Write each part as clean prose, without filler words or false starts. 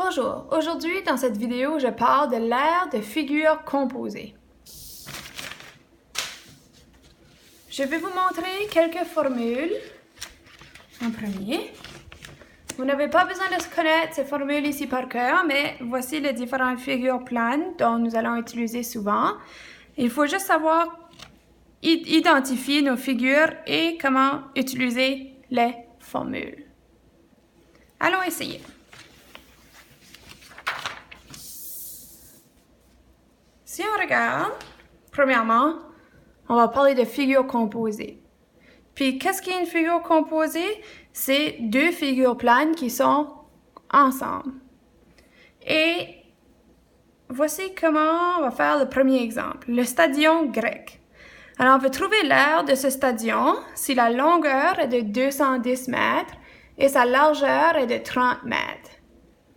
Bonjour, aujourd'hui dans cette vidéo, je parle de l'aire de figures composées. Je vais vous montrer quelques formules en premier. Vous n'avez pas besoin de connaître ces formules ici par cœur, mais voici les différentes figures planes dont nous allons utiliser souvent. Il faut juste savoir identifier nos figures et comment utiliser les formules. Allons essayer. Si on regarde, premièrement, on va parler de figures composées. Puis, qu'est-ce qu'est une figure composée? C'est deux figures planes qui sont ensemble. Et voici comment on va faire le premier exemple, le stadion grec. Alors, on veut trouver l'aire de ce stadion si la longueur est de 210 mètres et sa largeur est de 30 mètres.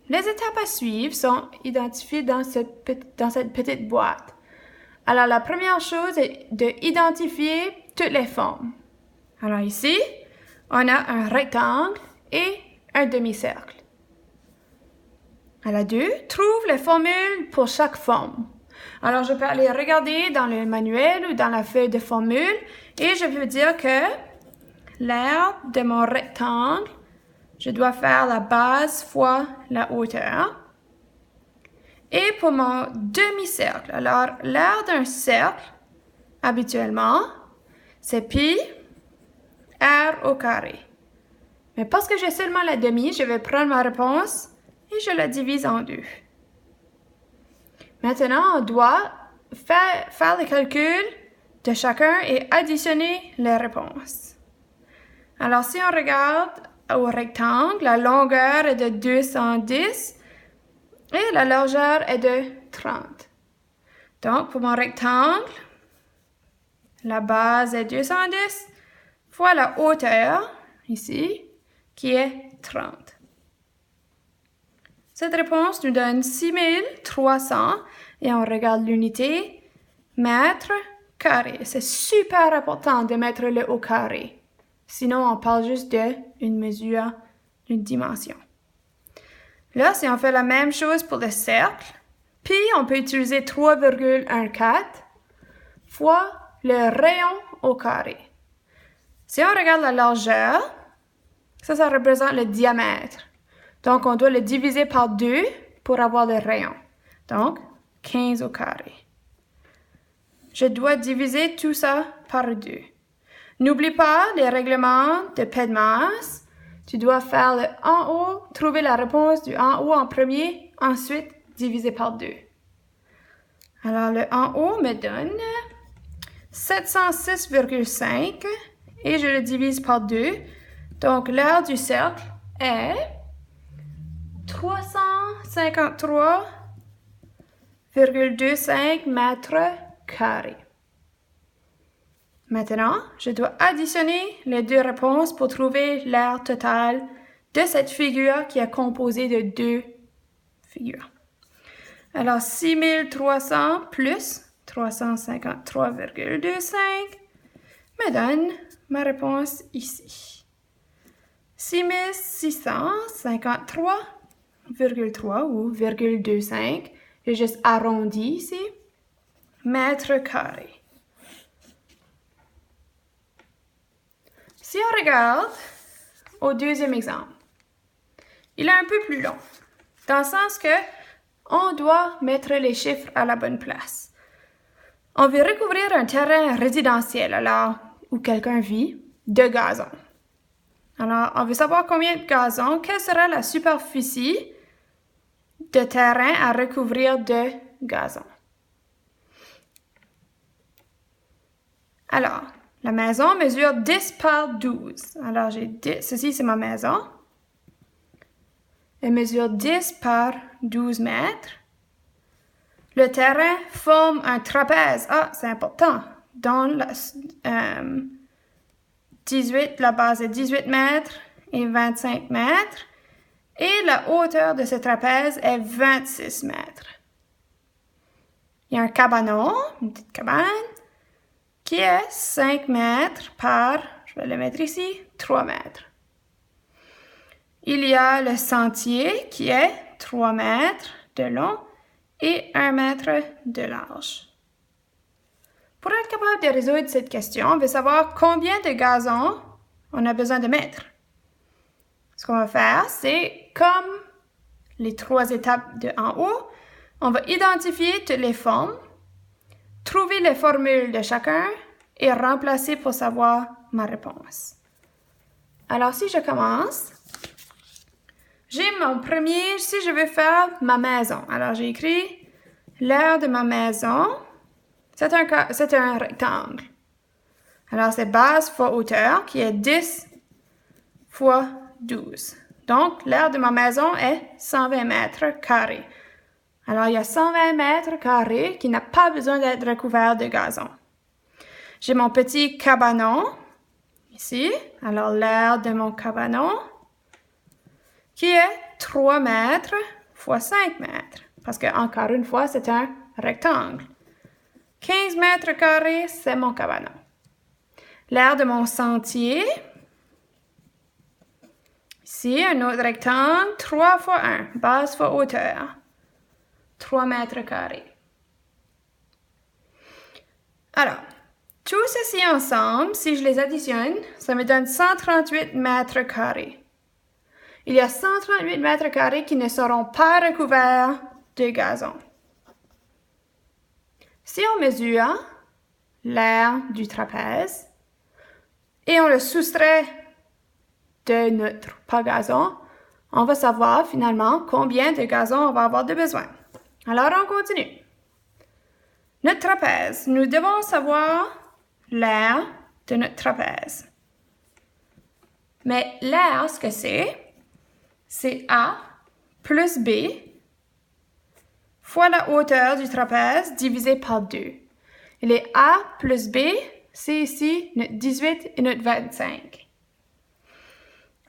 Les étapes à suivre sont identifiées dans cette petite boîte. Alors, la première chose est d'identifier toutes les formes. Alors ici, on a un rectangle et un demi-cercle. À la 2, trouve les formules pour chaque forme. Alors, je peux aller regarder dans le manuel ou dans la feuille de formule et je peux dire que l'aire de mon rectangle, je dois faire la base fois la hauteur. Et pour mon demi-cercle, alors l'aire d'un cercle, habituellement, c'est pi r au carré. Mais parce que j'ai seulement la demi, je vais prendre ma réponse et je la divise en deux. Maintenant, on doit faire le calcul de chacun et additionner les réponses. Alors, si on regarde au rectangle, la longueur est de 210 et la largeur est de 30. Donc, pour mon rectangle, la base est 210 fois la hauteur, ici, qui est 30. Cette réponse nous donne 6300 et on regarde l'unité mètre carré. C'est super important de mettre le au carré. Sinon, on parle juste d'une mesure, d'une dimension. Là, si on fait la même chose pour le cercle, puis on peut utiliser 3,14 fois le rayon au carré. Si on regarde la largeur, ça représente le diamètre. Donc, on doit le diviser par 2 pour avoir le rayon. Donc, 15 au carré. Je dois diviser tout ça par 2. N'oublie pas les règlements de paie de masse. Tu dois faire le en haut, trouver la réponse du en haut en premier, ensuite diviser par 2. Alors, le en haut me donne 706,5 et je le divise par 2. Donc, l'aire du cercle est 353,25 mètres carrés. Maintenant, je dois additionner les deux réponses pour trouver l'aire totale de cette figure qui est composée de deux figures. Alors, 6300 plus 353,25 me donne ma réponse ici. 6653,3 ou 0,25, j'ai juste arrondi ici, mètres carrés. Si on regarde au deuxième exemple, il est un peu plus long, dans le sens que on doit mettre les chiffres à la bonne place. On veut recouvrir un terrain résidentiel, alors, où quelqu'un vit, de gazon. Alors, on veut savoir combien de gazon, quelle sera la superficie de terrain à recouvrir de gazon. Alors, la maison mesure 10 par 12. Alors, ceci c'est ma maison. Elle mesure 10 par 12 mètres. Le terrain forme un trapèze. Ah, c'est important. Dont la base est 18 mètres et 25 mètres. Et la hauteur de ce trapèze est 26 mètres. Il y a un cabanon, une petite cabane, qui est 5 mètres par, je vais le mettre ici, 3 mètres. Il y a le sentier qui est 3 mètres de long et 1 mètre de large. Pour être capable de résoudre cette question, on veut savoir combien de gazon on a besoin de mettre. Ce qu'on va faire, c'est comme les 3 étapes de en haut, on va identifier toutes les formes, trouver les formules de chacun et remplacer pour savoir ma réponse. Alors, si je commence, j'ai mon premier, si je veux faire ma maison. Alors, j'ai écrit l'aire de ma maison, c'est un rectangle. Alors, c'est base fois hauteur qui est 10 fois 12. Donc, l'aire de ma maison est 120 mètres carrés. Alors, il y a 120 mètres carrés qui n'a pas besoin d'être recouvert de gazon. J'ai mon petit cabanon, ici. Alors, l'aire de mon cabanon, qui est 3 mètres fois 5 mètres. Parce que, encore une fois, c'est un rectangle. 15 mètres carrés, c'est mon cabanon. L'aire de mon sentier, ici, un autre rectangle, 3 fois 1, base fois hauteur. 3 mètres carrés. Alors, tout ceci ensemble, si je les additionne, ça me donne 138 mètres carrés. Il y a 138 mètres carrés qui ne seront pas recouverts de gazon. Si on mesure l'aire du trapèze et on le soustrait de notre pas gazon, on va savoir finalement combien de gazon on va avoir de besoin. Alors, on continue. Notre trapèze, nous devons savoir l'aire de notre trapèze. Mais l'aire, ce que c'est A plus B fois la hauteur du trapèze divisé par 2. Et les A plus B, c'est ici notre 18 et notre 25.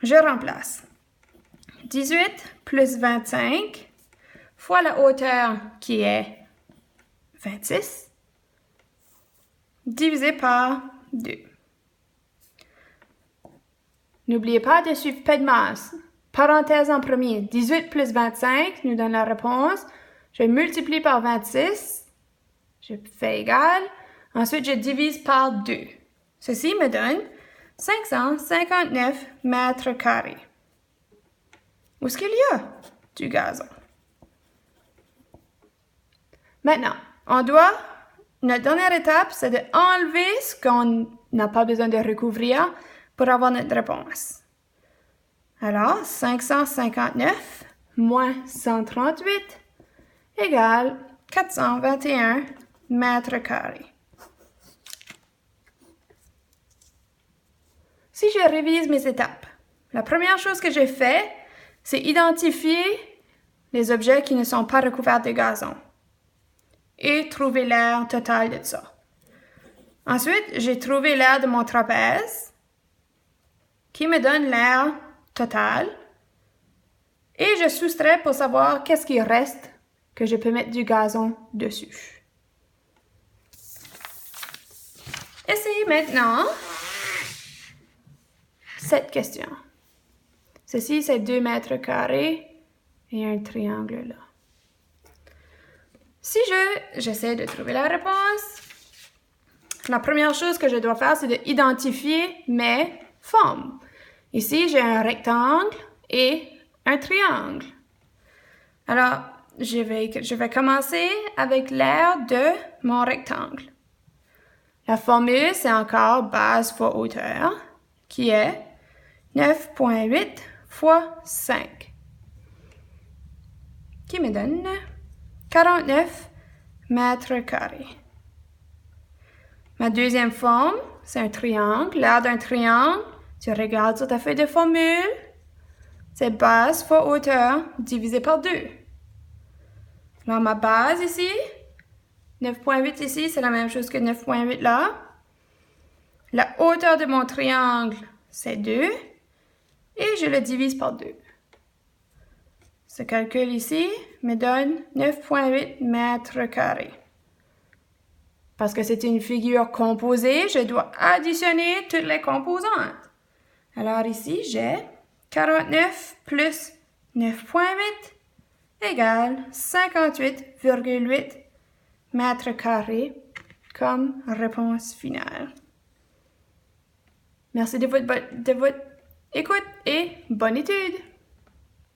Je remplace. 18 plus 25 fois la hauteur qui est 26 divisé par 2. N'oubliez pas de suivre pas de masse. Parenthèse en premier. 18 plus 25 nous donne la réponse. Je multiplie par 26. Je fais égal. Ensuite, je divise par 2. Ceci me donne 559 mètres carrés. Où est-ce qu'il y a du gazon? Maintenant, notre dernière étape, c'est d'enlever ce qu'on n'a pas besoin de recouvrir pour avoir notre réponse. Alors, 559 moins 138 égale 421 mètres carrés. Si je révise mes étapes, la première chose que j'ai fait, c'est identifier les objets qui ne sont pas recouverts de gazon et trouver l'aire totale de ça. Ensuite, j'ai trouvé l'aire de mon trapèze qui me donne l'aire totale et je soustrais pour savoir qu'est-ce qui reste que je peux mettre du gazon dessus. Essayez maintenant cette question. Ceci, c'est 2 mètres carrés et un triangle là. Si j'essaie de trouver la réponse, la première chose que je dois faire, c'est d'identifier mes formes. Ici, j'ai un rectangle et un triangle. Alors, je vais commencer avec l'aire de mon rectangle. La formule, c'est encore base fois hauteur, qui est 9,8 fois 5, qui me donne 49 mètres carrés. Ma deuxième forme, c'est un triangle. L'aire d'un triangle, tu regardes sur ta feuille de formule, c'est base fois hauteur divisé par 2. Alors, ma base ici, 9,8 ici, c'est la même chose que 9,8 là. La hauteur de mon triangle, c'est 2. Et je le divise par 2. Ce calcul ici me donne 9,8 mètres carrés. Parce que c'est une figure composée, je dois additionner toutes les composantes. Alors ici, j'ai 49 plus 9,8 égale 58,8 mètres carrés comme réponse finale. Merci de votre écoute et bonne étude!